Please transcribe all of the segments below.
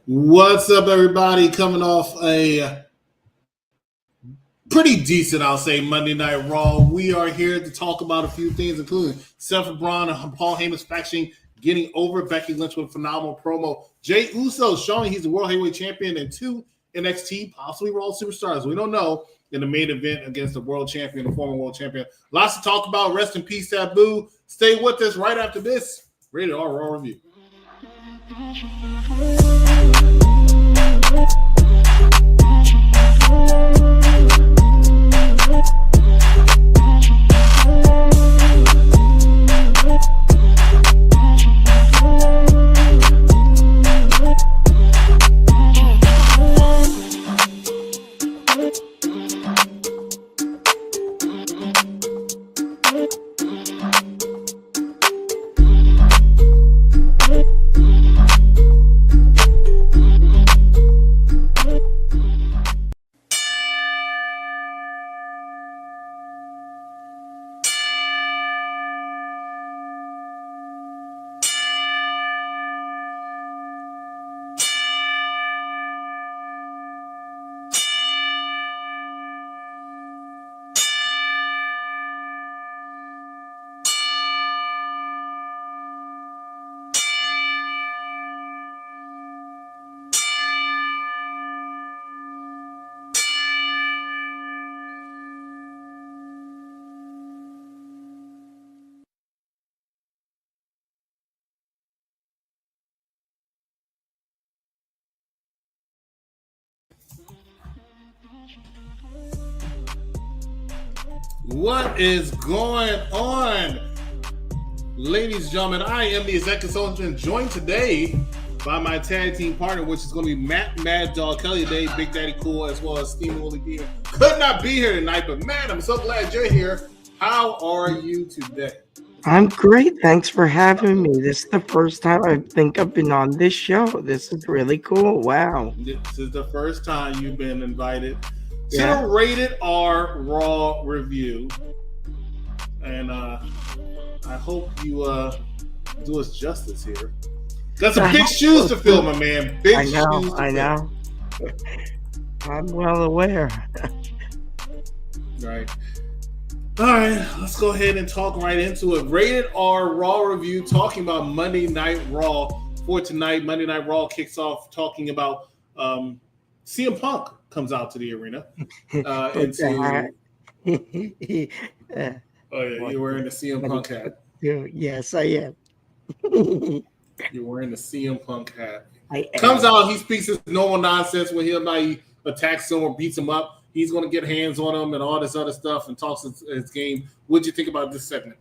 What's up, everybody? Coming off a pretty decent, I'll say, Monday Night Raw. We are here to talk about a few things, including Seth Bron and Paul Heyman's faction getting over Becky Lynch with a phenomenal promo. Jey Uso showing he's the World Heavyweight Champion and two NXT, possibly Raw superstars. We don't know in the main event against the world champion, the former world champion. Lots to talk about. Rest in peace, Taboo. Stay with us right after this. Rated R Raw review. What is going on, ladies and gentlemen? I am the executive consultant, joined today by my tag team partner, which is going to be Matt Mad Dog Kelly today, Big Daddy Cool, as well as Steven Willie Beaver. Could not be here tonight, but Matt, I'm so glad you're here. How are you today? I'm great. Thanks for having me. This is the first time I think I've been on this show. This is really cool. Wow. This is the first time you've been invited to the Rated R Raw review. And I hope you do us justice here. Got some big shoes to fill, my man. Big shoes to fill. I know. I'm well aware. Right. All right, let's go ahead and talk right into it. Rated R Raw review, talking about Monday Night Raw for tonight. Monday Night Raw kicks off talking about CM Punk comes out to the arena. Oh yeah, you're wearing the CM Punk hat. Yes, I am. You're wearing the CM Punk hat. Comes out, he speaks his normal nonsense when he attacks someone or beats him up. He's going to get hands on him and all this other stuff and talks his game. What'd you think about this segment?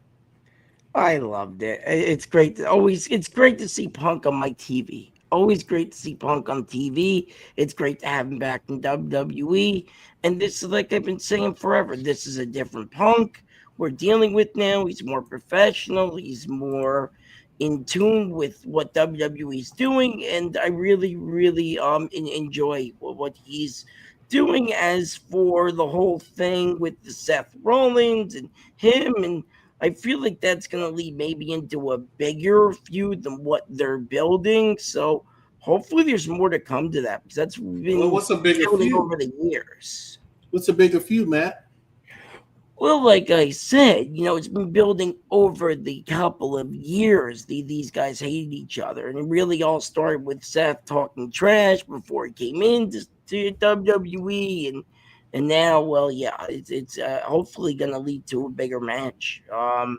I loved it. It's great. It's great to see Punk on my TV. Always great to see Punk on TV. It's great to have him back in WWE. And this is, like I've been saying forever, this is a different Punk we're dealing with now. He's more professional. He's more in tune with what WWE is doing. And I really, really enjoy what he's doing. As for the whole thing with the Seth Rollins and him, and I feel like that's going to lead maybe into a bigger feud than what they're building. So hopefully there's more to come to that, because that's been what's a bigger feud over the years. What's a bigger feud, Matt? Well, like I said, it's been building over the couple of years. These guys hated each other, and it really all started with Seth talking trash before he came into WWE, and now, well, yeah, it's hopefully going to lead to a bigger match. I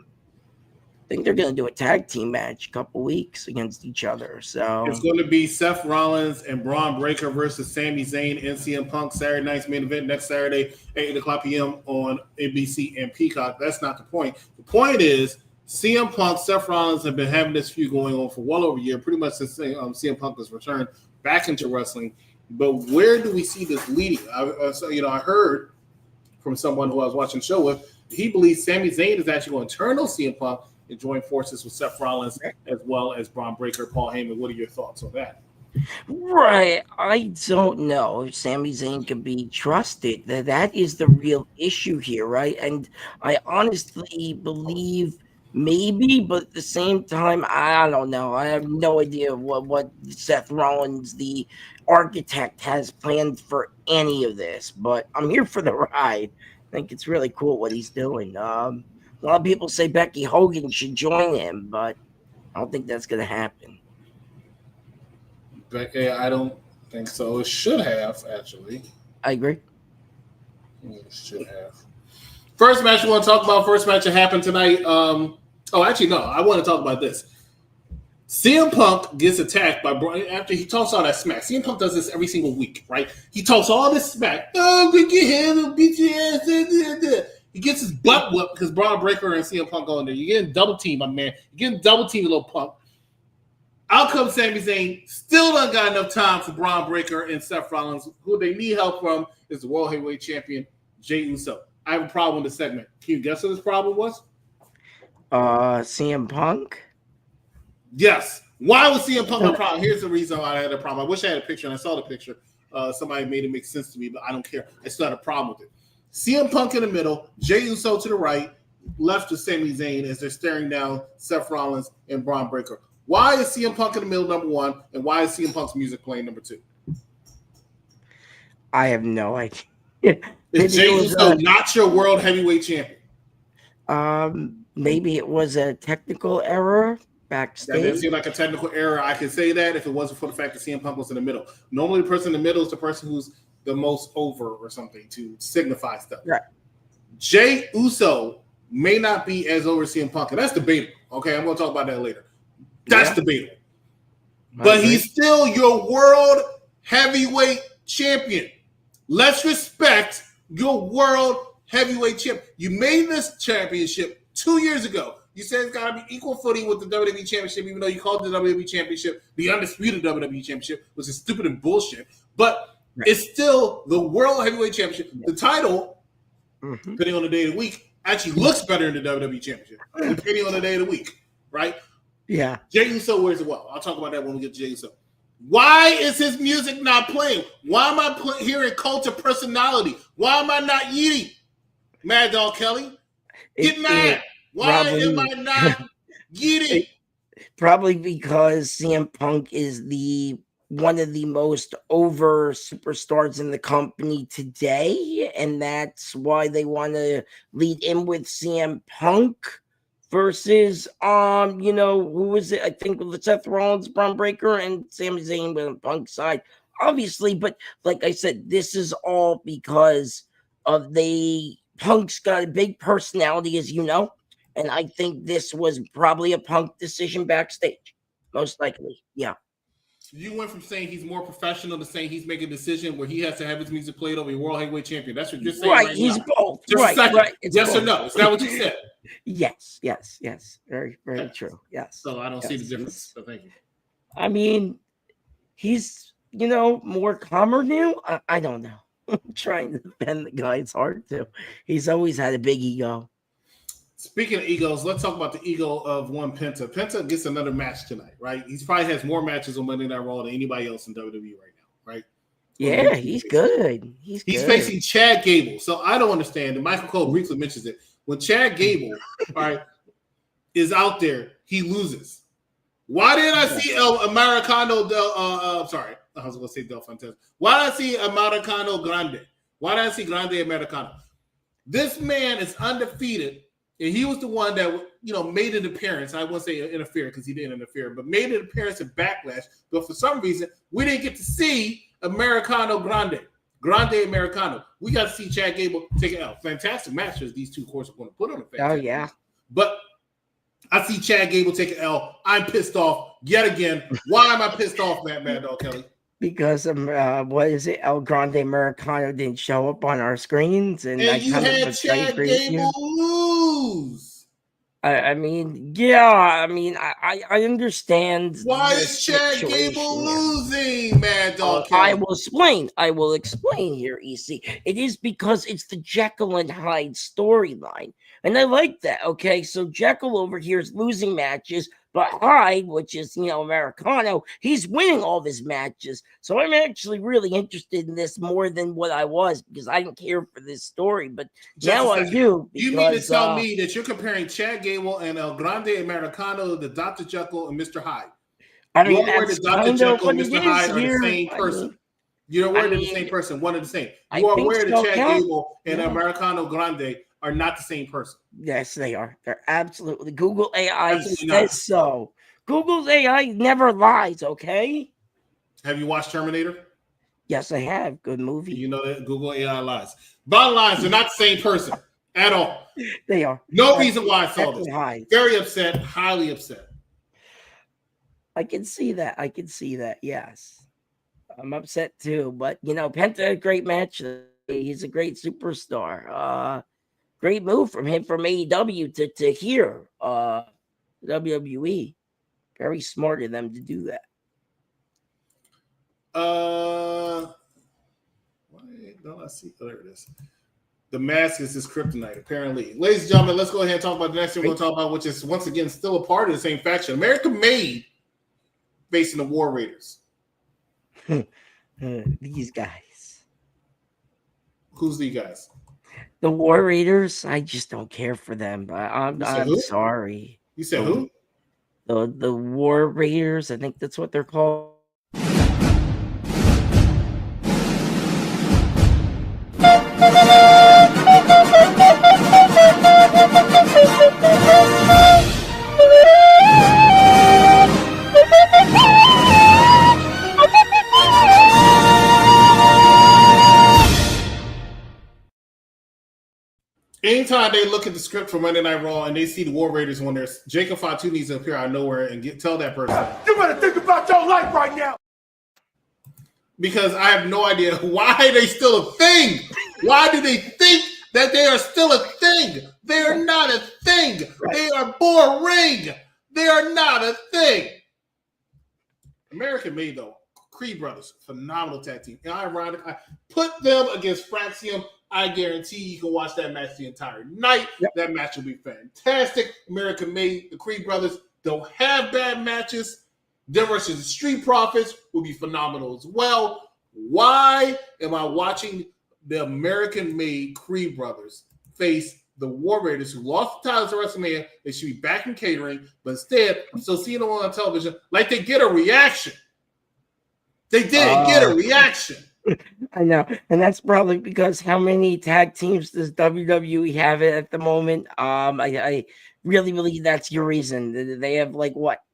think they're going to do a tag team match a couple weeks against each other. So it's going to be Seth Rollins and Braun Breaker versus Sami Zayn and CM Punk, Saturday night's main event next Saturday, 8 o'clock p.m. on NBC and Peacock. That's not the point. The point is CM Punk, Seth Rollins have been having this feud going on for well over a year, pretty much since CM Punk has returned back into wrestling. But where do we see this leading? I heard from someone who I was watching the show with, he believes Sami Zayn is actually going to turn on CM Punk and join forces with Seth Rollins as well as Braun Breaker, Paul Heyman. What are your thoughts on that? Right. I don't know if Sami Zayn can be trusted. That is the real issue here, right? And I honestly believe Maybe, but at the same time, I don't know. I have no idea what Seth Rollins, the architect, has planned for any of this. But I'm here for the ride. I think it's really cool what he's doing. A lot of people say Becky Hogan should join him, but I don't think that's going to happen. Becky, I don't think so. It should have, actually. I agree. It should have. First match we want to talk about. First match that happened tonight. Actually, no. I want to talk about this. CM Punk gets attacked by Braun after he talks all that smack. CM Punk does this every single week, right? He talks all this smack. Oh, get your hands up, beat your ass. He gets his butt whipped because Braun Breaker and CM Punk go in there. You're getting double team, my man. You're getting double team, little Punk. Out comes Sami Zayn. Still don't got enough time for Braun Breaker and Seth Rollins. Who they need help from is the World Heavyweight Champion, Jey Uso. I have a problem with this segment. Can you guess what this problem was? CM Punk? Yes. Why was CM Punk a problem? Here's the reason why I had a problem. I wish I had a picture, and I saw the picture. Somebody made it make sense to me, but I don't care. I still had a problem with it. CM Punk in the middle, Jey Uso to the right, left to Sami Zayn as they're staring down Seth Rollins and Braun Breaker. Why is CM Punk in the middle, number one, and why is CM Punk's music playing, number two? I have no idea. Is Jey Uso not your World Heavyweight Champion? Maybe it was a technical error backstage. That didn't seem like a technical error. I could say that if it wasn't for the fact that CM Punk was in the middle. Normally, the person in the middle is the person who's the most over or something to signify stuff. Right. Jey Uso may not be as over as CM Punk, and that's debatable. Okay, I'm going to talk about that later. That's debatable. But he's still your World Heavyweight Champion. Let's respect your World Heavyweight Champion. You made this championship 2 years ago. You said it's got to be equal footing with the WWE Championship, even though you called the WWE Championship the undisputed WWE Championship, which is stupid and bullshit. But it's still the World Heavyweight Championship. The title, depending on the day of the week, actually looks better in the WWE Championship, depending on the day of the week, right? Yeah. Jey Uso wears it well. I'll talk about that when we get to Jey Uso. Why is his music not playing? Why am I hearing Cult of Personality? Why am I not eating? Mad Dog Kelly? Get mad. Why am I not eating? Probably because CM Punk is one of the most over superstars in the company today, and that's why they want to lead in with CM Punk versus who was it? I think with Seth Rollins, Braun Breaker, and Sami Zayn with Punk's side. Obviously, but like I said, this is all because of Punk's got a big personality, as you know, and I think this was probably a Punk decision backstage, most likely. Yeah. You went from saying he's more professional to saying he's making a decision where he has to have his music played over a World Heavyweight Champion. That's what you're saying, right? He's now. both. Just a second. Right. Yes both. or no? Is that what you said? Yes. Very, very true. Yes. So I don't see the difference. So thank you. I mean, he's more calmer now. I don't know. I'm trying to defend the guy. It's hard to. He's always had a big ego. Speaking of egos, let's talk about the ego of one Penta. Penta gets another match tonight, right? He probably has more matches on Monday Night Raw than anybody else in WWE right now, right? Yeah, he's good. He's facing Chad Gable. So I don't understand. And Michael Cole briefly mentions it. When Chad Gable, right, is out there, he loses. Why did I see Americano sorry, I was going to say Del Fontes. Why did I see Americano Grande? Why did I see Grande Americano? This man is undefeated. And he was the one that, made an appearance. I won't say interfere because he didn't interfere, but made an appearance in Backlash. But for some reason, we didn't get to see Americano Grande Americano. We got to see Chad Gable take an L. Fantastic matches these two, of course, are going to put on a Oh, yeah. But I see Chad Gable take an L. I'm pissed off yet again. Why am I pissed off, Mad Dog Kelly? Because what is it? El Grande Americano didn't show up on our screens, and I you kind had of Chad Gable lose. I understand. Why is Chad Gable losing, Mad Dog Kelly? I will explain here, EC. It is because it's the Jekyll and Hyde storyline, and I like that. Okay, so Jekyll over here is losing matches But Hyde, which is, Americano, he's winning all of his matches. So I'm actually really interested in this more than what I was because I didn't care for this story. But now I do. Because, you mean to tell me that you're comparing Chad Gable and El Grande Americano to Dr. Jekyll and Mr. Hyde? I mean, you're aware that Dr. Jekyll and Mr. Hyde are the same person. You're aware they're the same person, one and the same. You are aware that Chad Gable and Americano Grande are not the same person. Yes, they are. They're absolutely. Google AI says so. Google's AI never lies, okay? Have you watched Terminator? Yes, I have. Good movie. You know that Google AI lies. Bottom line, they're not the same person at all. They are. No reason why I saw this. Very upset, highly upset. I can see that. Yes. I'm upset too. But, Penta, a great match. He's a great superstar. Great move from him from AEW to here. WWE. Very smart of them to do that. Why don't I see? Oh, there it is. The mask is his kryptonite, apparently. Ladies and gentlemen, let's go ahead and talk about the next thing we're going to talk about, which is once again still a part of the same faction. America Made facing the War Raiders. These guys. Who's these guys? The War Raiders. I just don't care for them. But I'm sorry. You said who? The War Raiders. I think that's what they're called. Anytime they look at the script for Monday Night Raw and they see the War Raiders on there, Jacob Fatu needs to appear out of nowhere and tell that person, you better think about your life right now. Because I have no idea why are they still a thing. Why do they think that they are still a thing? They are not a thing. They are boring. They are not a thing. American Made, though. Creed Brothers, phenomenal tag team. And ironic, I put them against Fraxium. I guarantee you can watch that match the entire night. Yep. That match will be fantastic. American Made, the Creed Brothers don't have bad matches. Them versus the Street Profits will be phenomenal as well. Why am I watching the American Made Creed Brothers face the War Raiders, who lost the titles to WrestleMania? They should be back in catering, but instead, I'm still seeing them on television like they get a reaction. They didn't get a reaction. I know, and that's probably because how many tag teams does WWE have at the moment? I really believe that's your reason. They have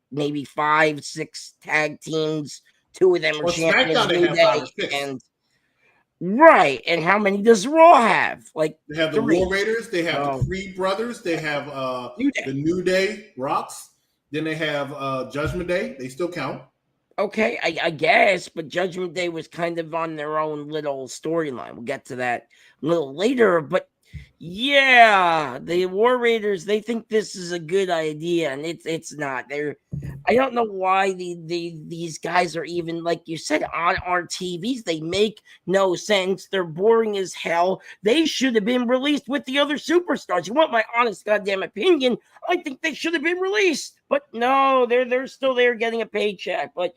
maybe 5, 6 tag teams. 2 of them are champions. And right, and how many does Raw have? They have 3. The War Raiders. They have the Creed Brothers. They have the New Day Rocks. Then they have Judgment Day. They still count. Okay, I guess, but Judgment Day was kind of on their own little storyline. We'll get to that a little later, but yeah, the War Raiders, they think this is a good idea, and it's not. I don't know why these guys are even, like you said, on our TVs. They make no sense. They're boring as hell. They should have been released with the other superstars. You want my honest goddamn opinion? I think they should have been released. But no, they're still there getting a paycheck. But,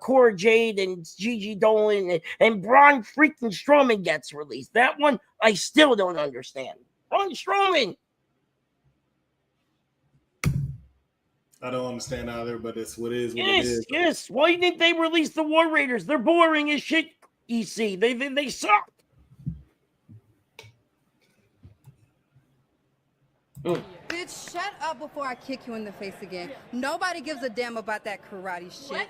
Cora Jade and Gigi Dolan and Braun freaking Strowman gets released. That one, I still don't understand. Braun Strowman. I don't understand either, but it's what it is. Yes. Why didn't they release the War Raiders? They're boring as shit, EC. They suck. Bitch, shut up before I kick you in the face again. Nobody gives a damn about that karate shit.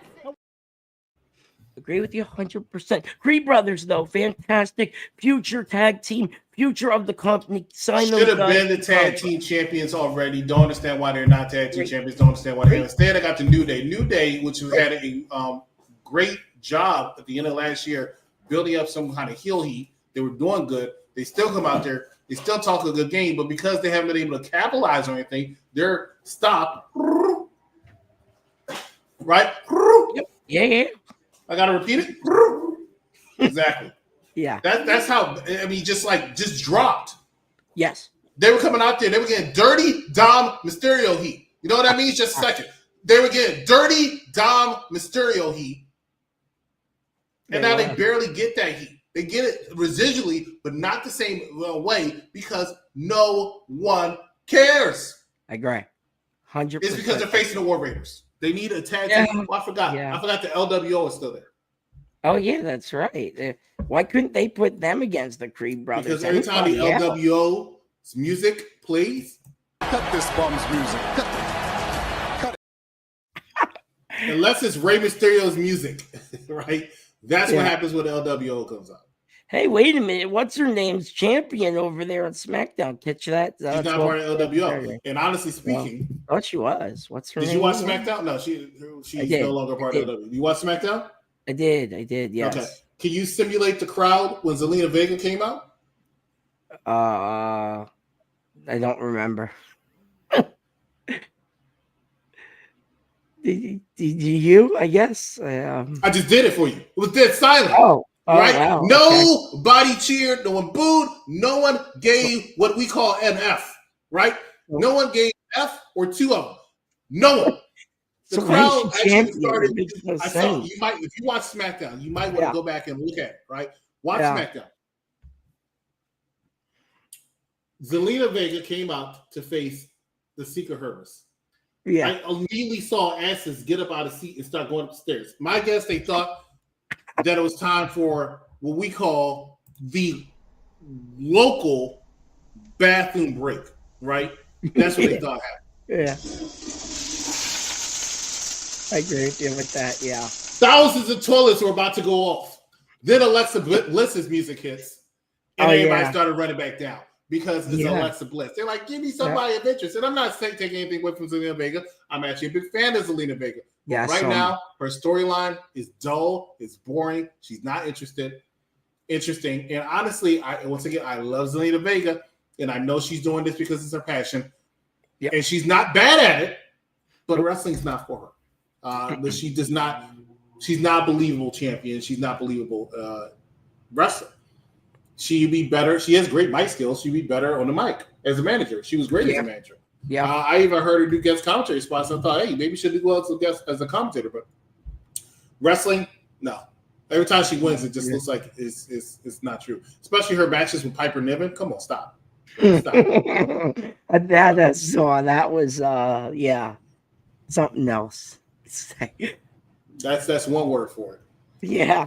Agree with you 100%. Creed Brothers, though, fantastic. Future tag team, future of the company. Should have been the tag team champions already. Don't understand why they're not tag team champions. Don't understand why they're instead. I got the New Day. New Day, which had a great job at the end of last year, building up some kind of heel heat. They were doing good. They still come out there. They still talk a good game, but because they haven't been able to capitalize on anything, they're stopped. Right? Yep. Yeah. I gotta repeat it. Exactly. Yeah. That's how. Just dropped. Yes. They were coming out there. They were getting dirty Dom Mysterio heat. You know what I mean? Just a second. They were getting dirty Dom Mysterio heat. And now they barely get that heat. They get it residually, but not the same way because no one cares. I agree. 100%. It's because they're facing the War Raiders. They need a tag team. Oh, I forgot. Yeah. I forgot the LWO is still there. Oh, yeah, that's right. Why couldn't they put them against the Creed brothers? Because every time the LWO's music plays, cut this bum's music. Cut it. Unless it's Rey Mysterio's music, right? That's what happens when the LWO comes out. Hey, wait a minute. What's her name's champion over there on SmackDown? Catch that? She's not part of LWO. And honestly speaking, oh, she was. What's her name? Did you watch SmackDown? No, she's no longer part of LWO. You watch SmackDown? I did. Yes. Okay. Can you simulate the crowd when Zelina Vega came out? I don't remember. Did you? I guess. I just did it for you. It was dead silent. Oh, right? Wow. Nobody cheered. No one booed. No one gave what we call an F. Right? No one gave F or two of them. No one. The crowd actually started. I saw you might, if you watch SmackDown, you might want to go back and look at it. Right? Watch SmackDown. Zelina Vega came out to face the Secret Herbers. Yeah. I immediately saw asses get up out of the seat and start going upstairs. My guess, they thought that it was time for what we call the local bathroom break, right? That's what they thought happened. Yeah. I agree with you with that, yeah. Thousands of toilets were about to go off. Then Alexa Bliss's music hits, and everybody started running back down. Because it's Alexa Bliss. They're like, give me somebody of interest. And I'm not taking anything away from Zelina Vega. I'm actually a big fan of Zelina Vega. Yeah, right now, her storyline is dull. It's boring. She's not interesting. And honestly, I love Zelina Vega. And I know she's doing this because it's her passion. Yep. And she's not bad at it. But wrestling's not for her. But she's not a believable champion. She's not believable wrestler. She'd be better. She has great mic skills. She'd be better on the mic as a manager. She was great as a manager. Yeah. I even heard her do guest commentary spots. I thought, hey, maybe she'll do well as a commentator. But wrestling, no. Every time she wins, it just looks like it's not true. Especially her matches with Piper Niven. Come on, stop. That was something else. That's one word for it. Yeah,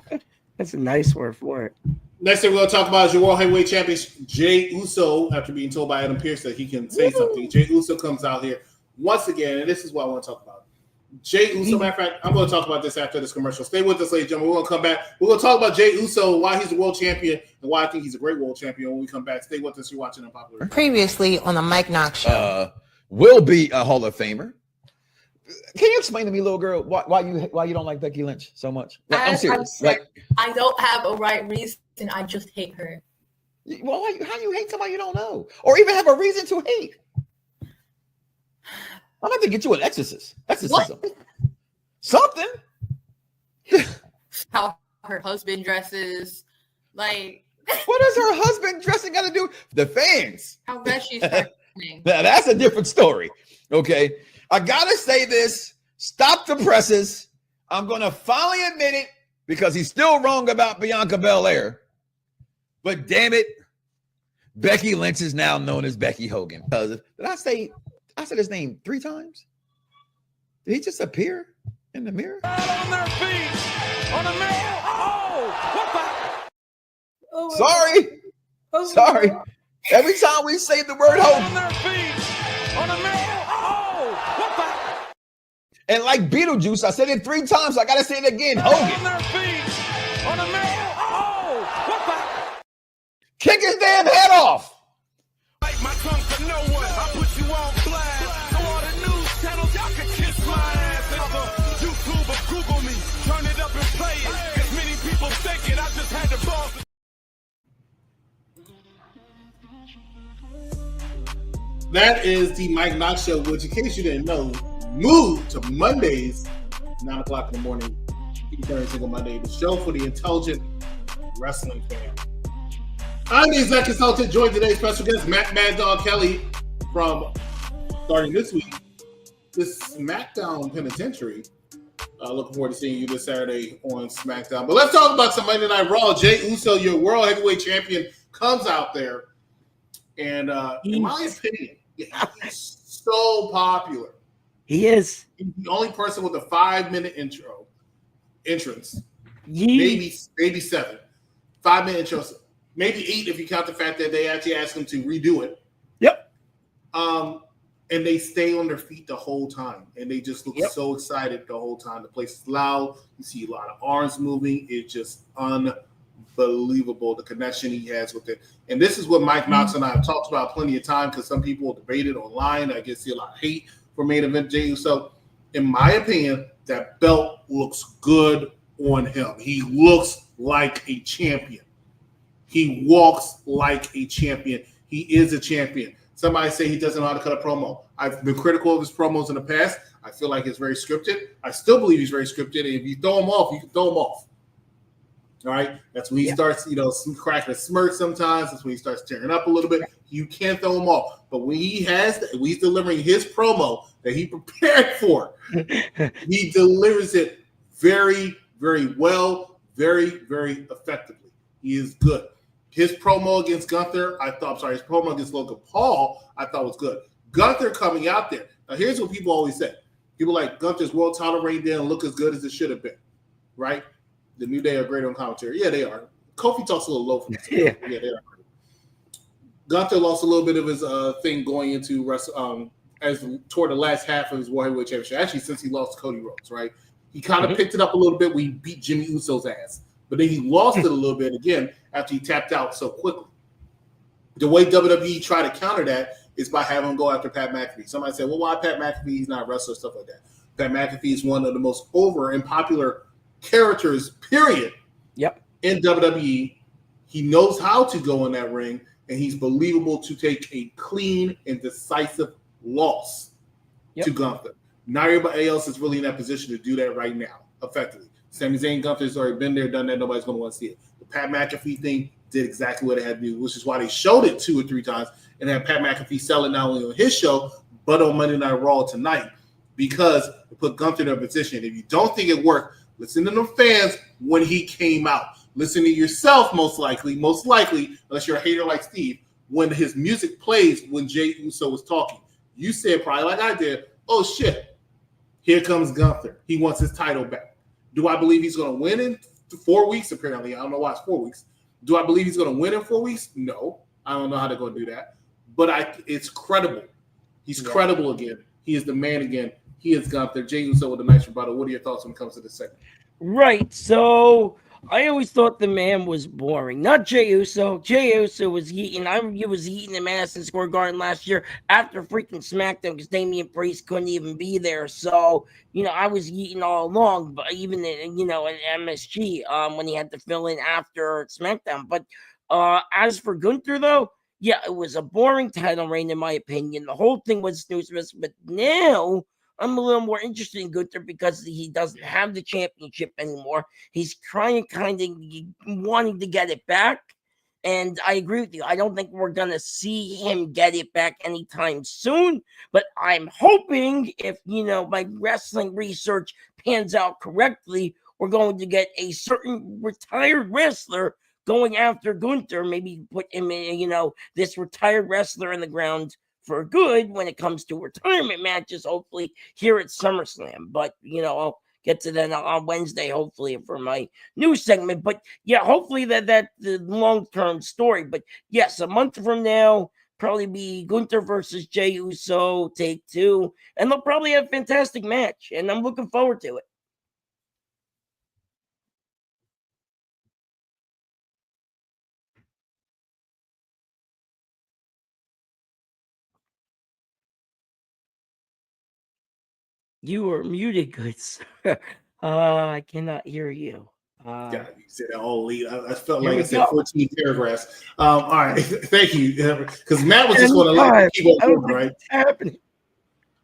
that's a nice word for it. Next thing we're going to talk about is your World Heavyweight Champion, Jey Uso, after being told by Adam Pearce that he can say something. Jey Uso comes out here once again, and this is what I want to talk about. Jey Uso, matter of fact, I'm going to talk about this after this commercial. Stay with us, ladies and gentlemen. We're going to come back. We're going to talk about Jey Uso, why he's a world champion, and why I think he's a great world champion when we come back. Stay with us. You're watching Unpopular. Previously on the Mike Knox Show. Will be a Hall of Famer. Can you explain to me, little girl, why you don't like Becky Lynch so much? Like, I'm serious. I don't have a right reason. I just hate her. Well, how you hate somebody you don't know, or even have a reason to hate? I'm going to get you an exorcism. Something. How her husband dresses, like. What does her husband dressing got to do? The fans. How bad she's performing. That's a different story. Okay. I gotta say this. Stop the presses. I'm gonna finally admit it because he's still wrong about Bianca Belair. But damn it, Becky Lynch is now known as Becky Hogan. Did I said his name 3 times? Did he just appear in the mirror? On their feet, on the mirror. Oh, sorry. oh, Sorry. Every time we say the word Hogan. On their feet, on the mirror. And like Beetlejuice, I said it 3 times. So I gotta say it again. Hogan. On their feet, on the mirror. Kick his damn head off. Bite my tongue for no one. I put you on blast. So all the news channels, y'all can kiss my ass. YouTube or Google me. Turn it up and play it. Cause many people think it. I just had the balls. That is the Mike Knox Show, which, in case you didn't know, moved to Mondays, 9 o'clock in the morning, every single Monday. The show for the intelligent wrestling fan. I'm the executive consultant, joined today's special guest, Matt Mad Dog Kelly, from starting this week, this SmackDown Penitentiary. Looking forward to seeing you this Saturday on SmackDown. But let's talk about some Monday Night Raw. Jey Uso, your World Heavyweight Champion, comes out there. And in my opinion, he's so popular. He is. He's the only person with a 5-minute entrance. Maybe 7. 5-minute intro. Maybe 8 if you count the fact that they actually asked him to redo it. Yep. And they stay on their feet the whole time. And they just look so excited the whole time. The place is loud. You see a lot of arms moving. It's just unbelievable, the connection he has with it. And this is what Mike Knox and I have talked about plenty of time because some people debate it online. I guess see a lot of hate for main event Jey Uso. In my opinion, that belt looks good on him. He looks like a champion. He walks like a champion. He is a champion. Somebody say he doesn't know how to cut a promo. I've been critical of his promos in the past. I feel like it's very scripted. I still believe he's very scripted. And if you throw him off, you can throw him off. All right? That's when he starts, cracking a smirk sometimes. That's when he starts tearing up a little bit. You can't throw him off. But when he's delivering his promo that he prepared for, he delivers it very, very well, very, very effectively. He is good. His promo against Gunther, his promo against Logan Paul, I thought was good. Gunther coming out there. Now, here's what people always say. People like Gunther's world title reign didn't look as good as it should have been, right? The New Day are great on commentary. Yeah, they are. Kofi talks a little low for this. Yeah, they are. Gunther lost a little bit of his thing going into toward the last half of his World Heavyweight Championship. Actually, since he lost to Cody Rhodes, right? He kind of picked it up a little bit when he beat Jimmy Uso's ass. But then he lost it a little bit again after he tapped out so quickly. The way WWE tried to counter that is by having him go after Pat McAfee. Somebody said, well, why Pat McAfee? He's not a wrestler, stuff like that. Pat McAfee is one of the most over and popular characters, period, in WWE. He knows how to go in that ring, and he's believable to take a clean and decisive loss to Gunther. Not everybody else is really in that position to do that right now, effectively. Sami Zayn, Gunther's already been there, done that. Nobody's going to want to see it. The Pat McAfee thing did exactly what it had to do, which is why they showed it 2 or 3 times and had Pat McAfee sell it not only on his show, but on Monday Night Raw tonight because it put Gunther in a position. If you don't think it worked, listen to the fans when he came out. Listen to yourself, most likely, unless you're a hater like Steve, when his music plays when Jey Uso was talking. You said probably like I did, oh, shit, here comes Gunther. He wants his title back. Do I believe he's going to win in 4 weeks? Apparently, I don't know why it's 4 weeks. Do I believe he's going to win in 4 weeks? No. I don't know how they're going to do that. But it's credible. He's credible again. He is the man again. He is Gunther. Jey Uso with a nice rebuttal. What are your thoughts when it comes to this segment? Right. So I always thought the man was boring. Not Jey Uso. Jey Uso was eating. He was eating in Madison Square Garden last year after freaking SmackDown because Damian Priest couldn't even be there. So, I was eating all along, but even in MSG when he had to fill in after SmackDown. But as for Gunther, though, yeah, it was a boring title reign in my opinion. The whole thing was snooze. But now I'm a little more interested in Gunther because he doesn't have the championship anymore. He's trying kind of wanting to get it back. And I agree with you. I don't think we're going to see him get it back anytime soon. But I'm hoping if, my wrestling research pans out correctly, we're going to get a certain retired wrestler going after Gunther. Maybe put him in, this retired wrestler in the ground for good when it comes to retirement matches, hopefully here at SummerSlam. But, I'll get to that on Wednesday, hopefully, for my new segment. But, yeah, hopefully that's the long-term story. But, yes, a month from now, probably be Gunther versus Jey Uso, take 2. And they'll probably have a fantastic match. And I'm looking forward to it. You are muted, good sir. I cannot hear you. You said that all lead. I felt like I said 14 paragraphs. All right, thank you. Because Matt was just going to keep on moving, right? Happening.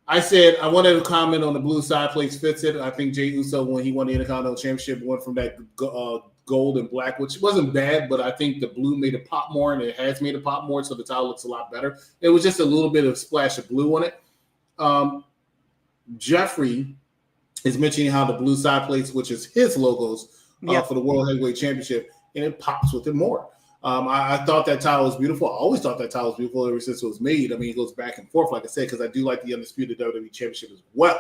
I said I wanted to comment on the blue side place fits it. I think Jey Uso, when he won the Intercontinental Championship, went from that gold and black, which wasn't bad, but I think the blue made it pop more, and it has made it pop more, so the title looks a lot better. It was just a little bit of splash of blue on it. Jeffrey is mentioning how the blue side plates, which is his logos for the World Heavyweight Championship, and it pops with it more. I thought that title was beautiful. I always thought that title was beautiful ever since it was made. I mean, it goes back and forth, like I said, because I do like the Undisputed WWE Championship as well.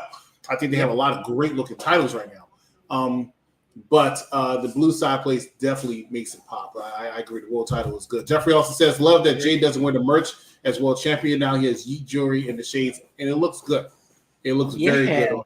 I think they have a lot of great looking titles right now. But the blue side place definitely makes it pop. I agree. The world title is good. Jeffrey also says, love that Jey doesn't wear the merch as world champion. Now he has Yeet jewelry in the shades, and it looks good. It looks very good.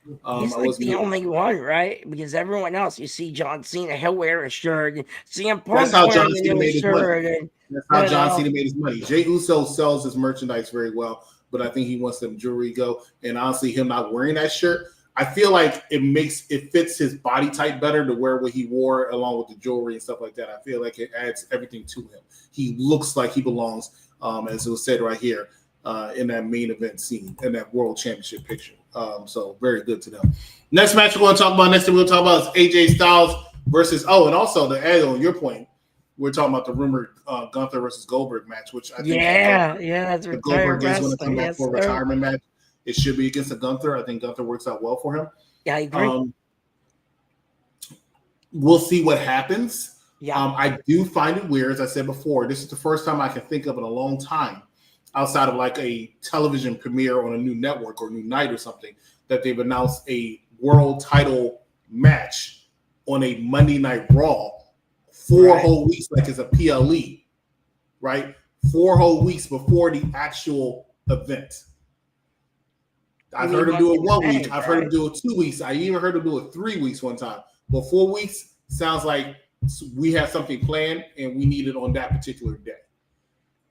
He's like the only one, right? Because everyone else, you see John Cena, he'll wear a shirt. And CM Punk That's how John wearing Cena a made his shirt. money. That's how John Cena made his money. Jey Uso sells his merchandise very well, but I think he wants them jewelry go. And honestly, him not wearing that shirt, I feel like it fits his body type better to wear what he wore along with the jewelry and stuff like that. I feel like it adds everything to him. He looks like he belongs, as it was said right here, in that main event scene, in that world championship picture. So very good to them. Next match we're going to talk about, next thing we'll talk about is AJ Styles versus, and also to add on your point, we're talking about the rumored Gunther versus Goldberg match, which I think that's the Goldberg is going to come back yes, for a retirement match. It should be against a Gunther. I think Gunther works out well for him. Yeah, I agree. We'll see what happens. Yeah. I do find it weird, as I said before. This is the first time I can think of in a long time, outside of like a television premiere on a new network or new night or something, that they've announced a world title match on a Monday Night Raw 4 whole weeks, like it's a PLE, right? 4 whole weeks before the actual event. I've heard him do it 1 week. I've heard him do it 2 weeks. I even heard him do it 3 weeks one time. But 4 weeks sounds like we have something planned and we need it on that particular day.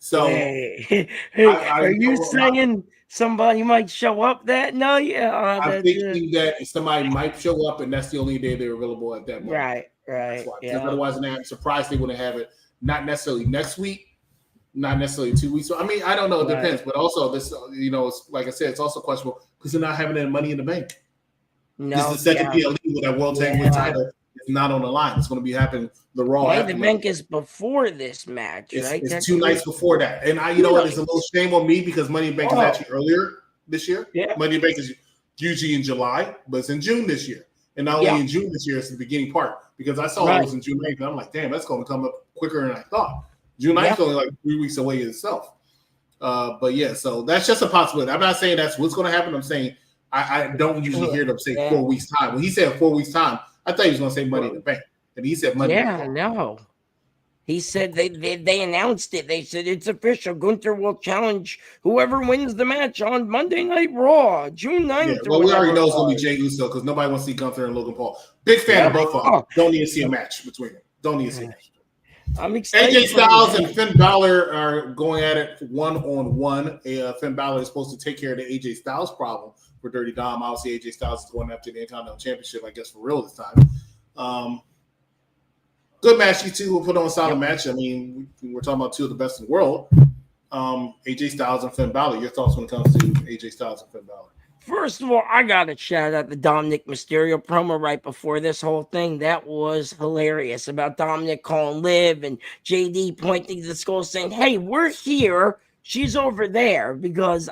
So, are you saying somebody might show up that night? I'm thinking that somebody might show up, and that's the only day they're available at that moment. Right. Yeah. Otherwise, I'm surprised they wouldn't have it. Not necessarily next week, not necessarily 2 weeks. So, I mean, I don't know. It depends. But also, this, it's, like I said, it's also questionable because they're not having any Money in the Bank. No, this is the second PLE with that World Tag Team title. It's not on the line. It's going to be happening the Raw. Money in the Bank is before this match, right? It's 2 nights before that. And you know what? It's a little shame on me because Money in the Bank is actually earlier this year. Yeah. Money in the Bank is usually in July, but it's in June this year. And not only in June this year, it's the beginning part because I saw it was in June 9th. And I'm like, damn, that's going to come up quicker than I thought. June 9th is only like 3 weeks away itself. But yeah, so that's just a possibility. I'm not saying that's what's going to happen. I'm saying I don't usually hear them say 4 weeks time. When he said 4 weeks time, I thought he was going to say Money in the Bank. And he said Money. Yeah, no. He said they announced it. They said it's official. Gunther will challenge whoever wins the match on Monday Night Raw, June 9th. Yeah, well, we already know it's going to be Jey Uso because nobody wants to see Gunther and Logan Paul. Big fan of both of them. Don't need to see a match between them. Don't need to see a match. I'm excited. AJ Styles and Finn Balor are going at it 1-on-1. Finn Balor is supposed to take care of the AJ Styles problem for Dirty Dom. Obviously, AJ Styles is going after the Intercontinental Championship, I guess, for real this time. Good match. These two will put on a solid match. I mean, we're talking about two of the best in the world. AJ Styles and Finn Balor. Your thoughts when it comes to AJ Styles and Finn Balor? First of all, I got to shout out the Dominic Mysterio promo right before this whole thing. That was hilarious about Dominic calling Liv and JD pointing to the skull saying, hey, we're here. She's over there because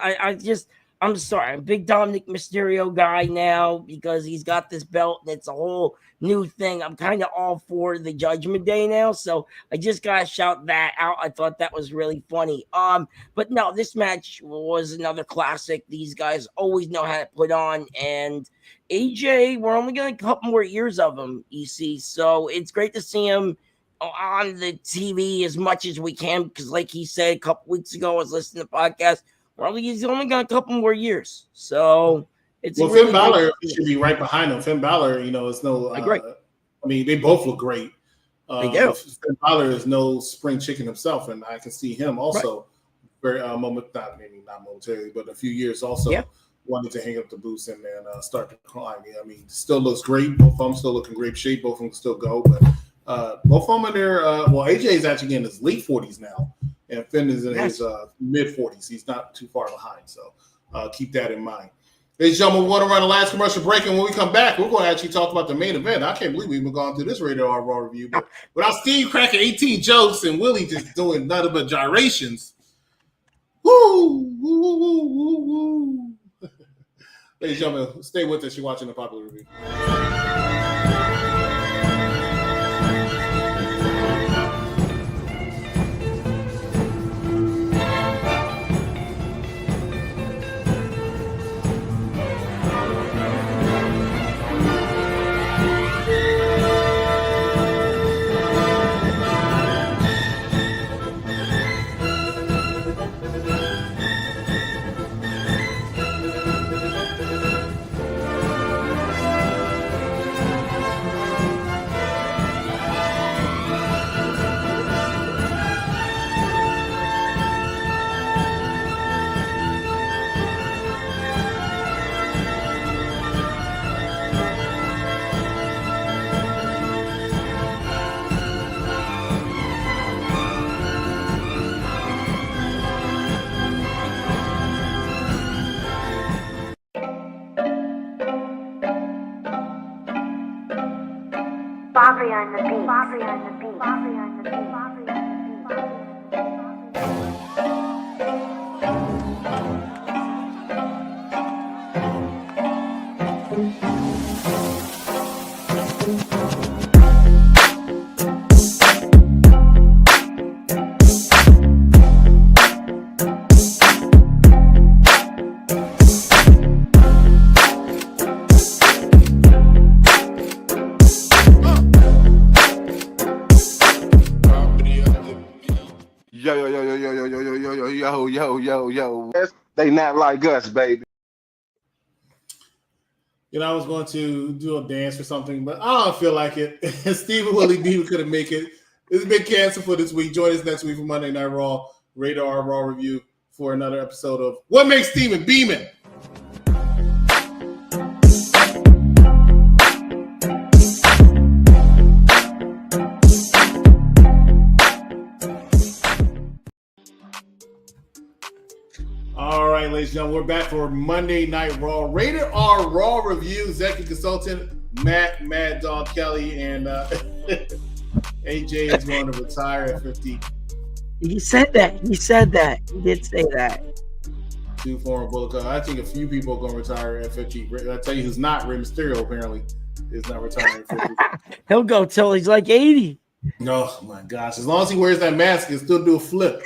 I'm sorry. I'm a big Dominic Mysterio guy now because he's got this belt and it's a whole new thing. I'm kind of all for the Judgment Day now, so I just gotta shout that out. I thought that was really funny. But no, this match was another classic. These guys always know how to put on, and AJ, we're only getting a couple more years of him, EC. So it's great to see him on the TV as much as we can because, like he said a couple weeks ago, I was listening to the podcast. He's only got a couple more years, so it's really Finn Balor should be right behind him. Finn Balor, it's no. I mean, they both look great. They do. Finn Balor is no spring chicken himself, and I can see him also very not momentarily, but a few years also wanted to hang up the boots and then start to climb. I mean, still looks great. Both of them still look in great shape. Both of them can still go, but both of them in their AJ is actually in his late 40s now. And Finn is in his mid-40s. He's not too far behind. So keep that in mind. Ladies and gentlemen, we want to run a last commercial break. And when we come back, we're going to actually talk about the main event. I can't believe we've been going through this Rated R Raw review. But without Steve cracking 18 jokes and Willie just doing nothing but gyrations. Woo, woo, woo, woo, woo. Ladies and gentlemen, stay with us. You're watching the Popular Review. Bobby on the beat. Bobby on the beat. Bobby on the beat. Bobby on Yo. They not like us, baby. I was going to do a dance or something, but I don't feel like it. Stephen Willie D couldn't make it. It's been canceled for this week. Join us next week for Monday Night Raw, Rated R Raw review for another episode of What Makes Steven Beeman. All right, ladies and gentlemen, we're back for Monday Night Raw, Rated R Raw review. Executive consultant Matt Mad Dog Kelly and AJ is going to retire at 50. He said that. He did say that. Two former Bullet Club. I think a few people are going to retire at 50. I tell you who's not. Rey Mysterio apparently is not retiring at 50. He'll go till he's like 80. Oh my gosh! As long as he wears that mask, he'll still do a flip.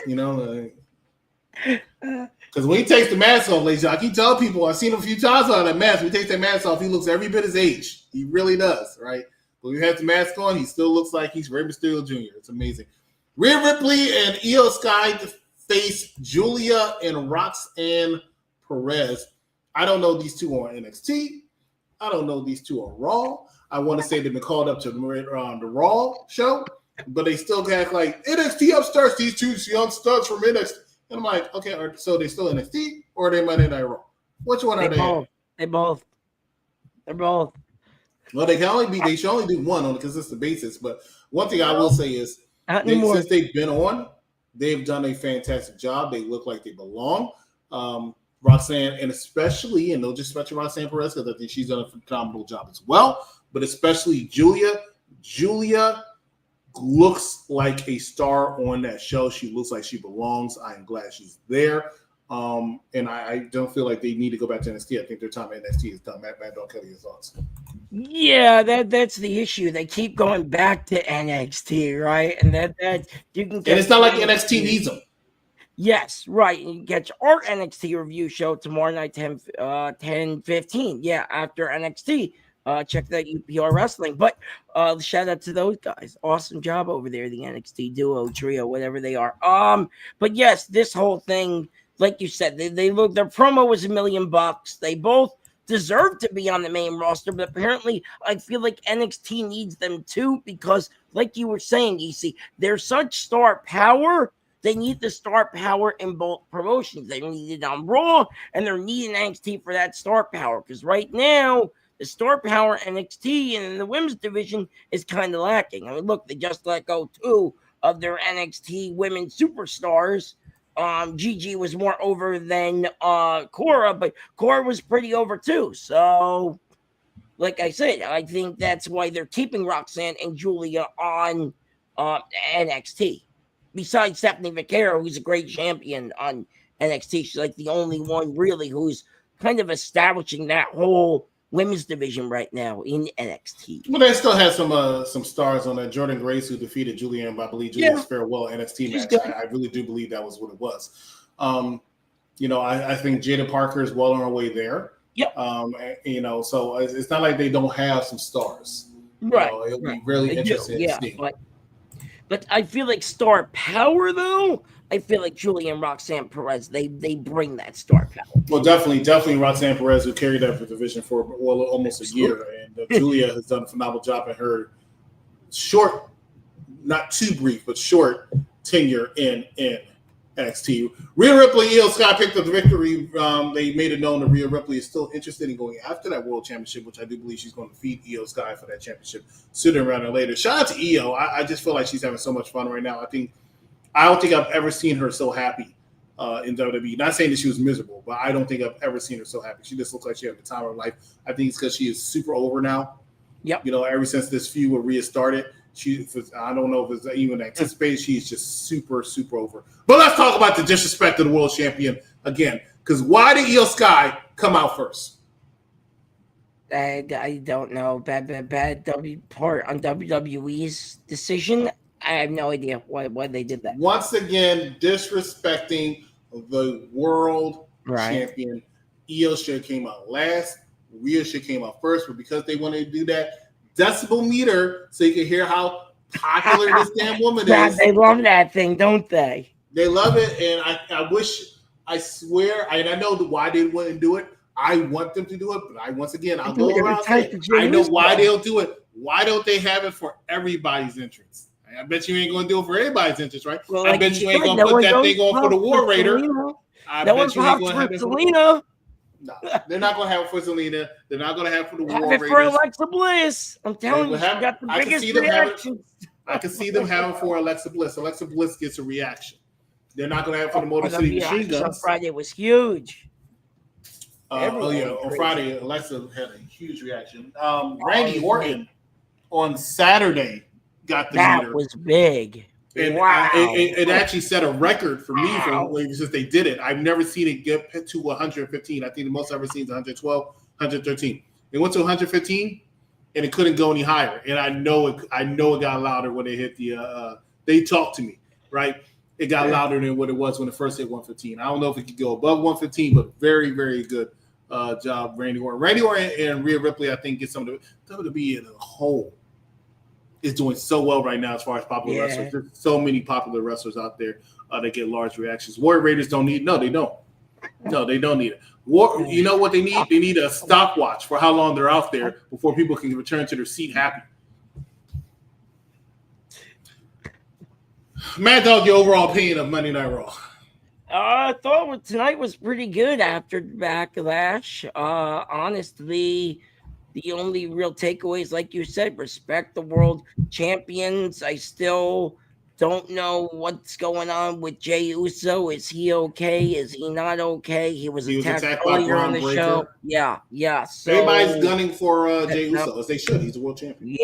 Because when he takes the mask off, ladies, I keep telling people, I've seen him a few times on that mask. When he takes that mask off, he looks every bit his age. He really does, right? When he has the mask on, he still looks like he's Rey Mysterio Jr. It's amazing. Rhea Ripley and Io Sky face Julia and Roxanne Perez. I don't know these two on NXT. I don't know these two on Raw. I want to say they've been called up to the Raw show, but they still act like NXT upstarts, these two young studs from NXT. And I'm like, okay, so they still NXT or are they Monday Night Raw? Which one are they? They're both. Well, they should only do one on a consistent basis. But one thing I will say is, since they've been on, they've done a fantastic job. They look like they belong. Roxanne, and especially, and no disrespect to Roxanne Perez, because I think she's done a phenomenal job as well. But especially Julia. Julia looks like a star on that show. She looks like she belongs. I am glad she's there. And I don't feel like they need to go back to NXT. I think their time at NXT is done. Matt, don't kill your thoughts. Yeah, that's the issue. They keep going back to NXT, right? And that you can get. And it's not like NXT needs them. Yes, right. You get our NXT review show tomorrow night, 10:15. Yeah, after NXT. Check that UPR Wrestling. But shout out to those guys. Awesome job over there, the NXT duo, trio, whatever they are. But yes, this whole thing, like you said, they look, their promo was $1 million. They both deserve to be on the main roster, but apparently I feel like NXT needs them too, because like you were saying, EC, they're such star power. They need the star power in both promotions. They need it on Raw, and they're needing NXT for that star power, because right now, the star power NXT and the women's division is kind of lacking. I mean, look, they just let go 2 of their NXT women superstars. Gigi was more over than Cora, but Cora was pretty over too. So, like I said, I think that's why they're keeping Roxanne and Julia on NXT. Besides Stephanie Vaquero, who's a great champion on NXT, she's like the only one really who's kind of establishing that whole women's division right now in NXT. Well, they still had some stars on that. Jordan Grace, who defeated Julianne, I believe Julian's farewell NXT match. I really do believe that was what it was. I think Jada Parker is well on her way there. Yep. So it's not like they don't have some stars. Right. It'll be really interesting to see. But I feel like star power, though. I feel like Julia and Roxanne Perez, they bring that star power. Well, definitely Roxanne Perez, who carried that for division for almost a year, and Julia has done a phenomenal job in her short, not too brief, but short tenure in NXT. Rhea Ripley, Io Sky picked up the victory. They made it known that Rhea Ripley is still interested in going after that world championship, which I do believe she's going to feed Io Sky for that championship sooner rather than later. Shout out to Io. I just feel like she's having so much fun right now. I don't think I've ever seen her so happy in WWE. Not saying that she was miserable, but I don't think I've ever seen her so happy. She just looks like she had the time of her life. I think it's because she is super over now. Yep. Ever since this feud with Rhea started, I don't know if it's even anticipated. She's just super, super over. But let's talk about the disrespect of the world champion again. Because why did Io Sky come out first? I don't know. Bad part on WWE's decision. I have no idea why they did that. Once again, disrespecting the world champion. Io should have came out last. Rhea should have came out first. But because they wanted to do that decibel meter so you can hear how popular this damn woman is. They love that thing, don't they? They love it. And I swear, and I know why they wouldn't do it. I want them to do it. But I'll go around saying, I know why they'll do it. Why don't they have it for everybody's entrance? I bet you ain't going to do it for everybody's interest, right? Well, I bet you ain't going to put that thing on for the War Raider. I bet you ain't going to have it for Selena. No, they're not going to have it for Selena. They're not going to have it for the War Raiders. For Alexa Bliss. I'm telling you, she got the biggest reaction. I can see them having for Alexa Bliss. Alexa Bliss gets a reaction. They're not going to have it for the Motor City Machine Guns. On Friday was huge. On Friday, Alexa had a huge reaction. Randy Orton on Saturday got the meter. That was big. And wow. It actually set a record for me since they did it. I've never seen it get to 115. I think the most I've ever seen is 112, 113. It went to 115, and it couldn't go any higher. And I know it got louder when they hit the they talked to me, right? It got louder than what it was when it first hit 115. I don't know if it could go above 115, but very, very good job, Randy Orton. Randy Orton and Rhea Ripley, I think, get some of the WWE in a whole is doing so well right now as far as popular wrestlers. There's so many popular wrestlers out there that get large reactions. Warrior Raiders don't need. No, they don't. No, they don't need it. You know what they need? They need a stopwatch for how long they're out there before people can return to their seat happy. Mad Dog, your overall opinion of Monday Night Raw? I thought tonight was pretty good after the backlash. Honestly, the only real takeaways, like you said, respect the world champions. I still don't know what's going on with Jey Uso. Is he okay? Is he not okay? He was attacked earlier on the show. Yeah. So, everybody's gunning for Jey Uso, as they should. He's the world champion.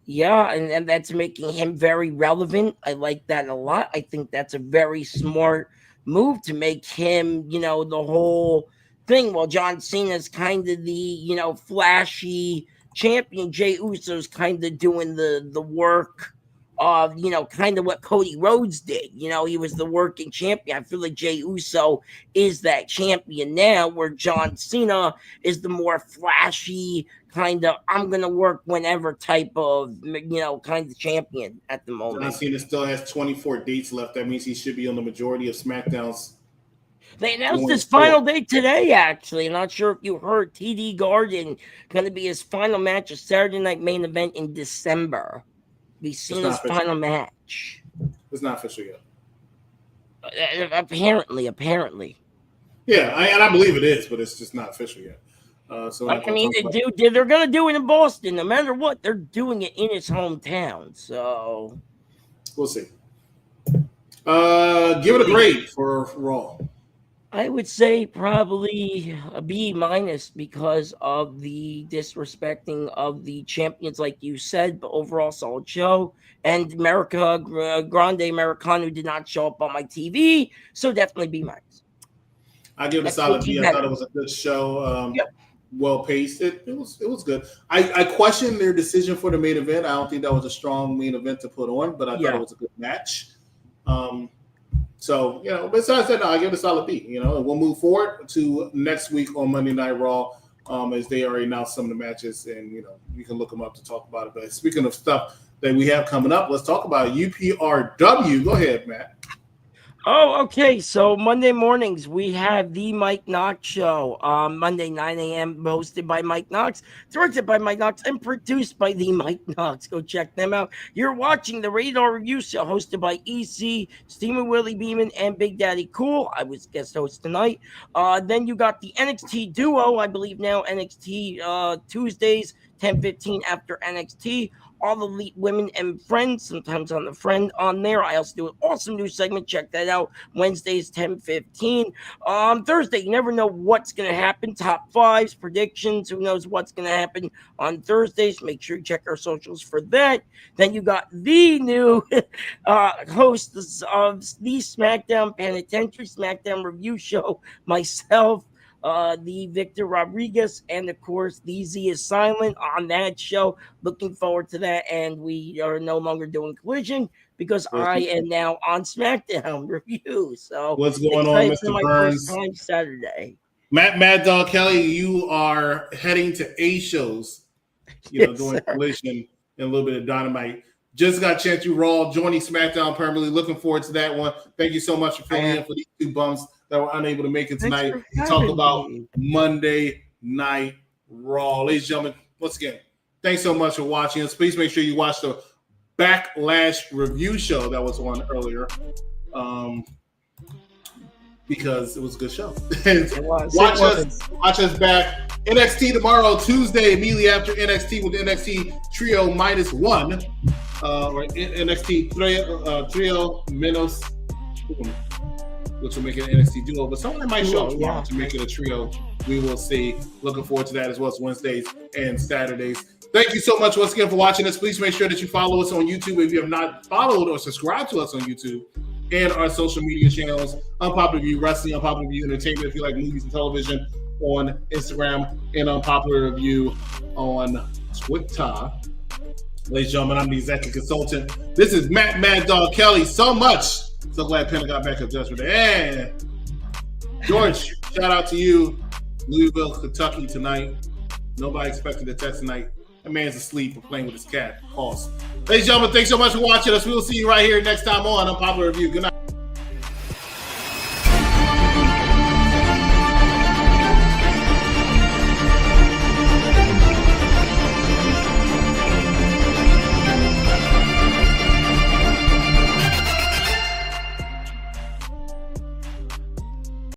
Yeah, and that's making him very relevant. I like that a lot. I think that's a very smart move to make him, the whole thing. While John Cena's kind of the, flashy champion, Jey Uso's kind of doing the work of, kind of what Cody Rhodes did. He was the working champion. I feel like Jey Uso is that champion now, where John Cena is the more flashy kind of I'm gonna work whenever type of kind of champion at the moment. John Cena still has 24 dates left. That means he should be on the majority of SmackDowns. They announced his final date today, actually. I'm not sure if you heard. TD Garden going to be his final match, a Saturday Night Main Event in December. We've seen his final match. It's not official yet. Apparently. Yeah, and I believe it is, but it's just not official yet. They're going to do it in Boston. No matter what, they're doing it in his hometown. So we'll see. Give it a grade for Raw. I would say probably a B- because of the disrespecting of the champions, like you said, but overall solid show. And Grande Americano did not show up on my TV, so definitely B-. I give it a That's solid what B. you I got. thought it was a good show. Yep. Well paced. It was good. I questioned their decision for the main event. I don't think that was a strong main event to put on, but I thought it was a good match. So, besides that, no, I give it a solid B. And we'll move forward to next week on Monday Night Raw, as they already announced some of the matches, and you can look them up to talk about it. But speaking of stuff that we have coming up, let's talk about UPRW. Go ahead, Matt. Oh, okay. So Monday mornings, we have the Mike Knox Show. Monday, 9 a.m., hosted by Mike Knox, directed by Mike Knox, and produced by the Mike Knox. Go check them out. You're watching the Radar Review Show, hosted by EC, Steamer Willie Beeman, and Big Daddy Cool. I was guest host tonight. Then you got the NXT Duo, I believe now, NXT Tuesdays, 10:15 after NXT. All the Elite Women and Friends, sometimes on the Friend on there. I also do an awesome new segment. Check that out. Wednesdays, 10:15. Thursday, you never know what's going to happen. Top fives, predictions. Who knows what's going to happen on Thursdays. Make sure you check our socials for that. Then you got the new hosts of the SmackDown Penitentiary SmackDown Review Show, myself, the Victor Rodriguez, and of course the Z is Silent on that show. Looking forward to that, and we are no longer doing Collision because I am now on SmackDown Review. So what's going on, Mr. my Burns? first time Saturday. Mad Dog Kelly, you are heading to A shows, Yes, doing sir. Collision and a little bit of Dynamite. Just got a chance to Raw, joining SmackDown permanently. Looking forward to that one. Thank you so much for filling in for these two bums that were unable to make it tonight. for Talk having about me. Monday Night Raw. Ladies and gentlemen, once again, thanks so much for watching us. Please make sure you watch the Backlash review show that was on earlier, because it was a good show. Watch us back. NXT tomorrow, Tuesday, immediately after NXT with the NXT Trio -1, or NXT Trio Menos, which will make it an NXT Duo. But someone might show up tomorrow to make it a trio. We will see. Looking forward to that as well as Wednesdays and Saturdays. Thank you so much once again for watching us. Please make sure that you follow us on YouTube if you have not followed or subscribed to us on YouTube, and our social media channels, Unpopular Review Wrestling, Unpopular Review Entertainment if you like movies and television, on Instagram, and Unpopular Review on Twitter. Ladies and gentlemen, I'm the executive consultant. This is Mad Dog Kelly. So glad Penta got back up just for that. And George, shout out to you. Louisville, Kentucky tonight. Nobody expected a text tonight. That man's asleep or playing with his cat. Pause. Ladies and gentlemen, thanks so much for watching us. We will see you right here next time on Unpopular Review. Good night.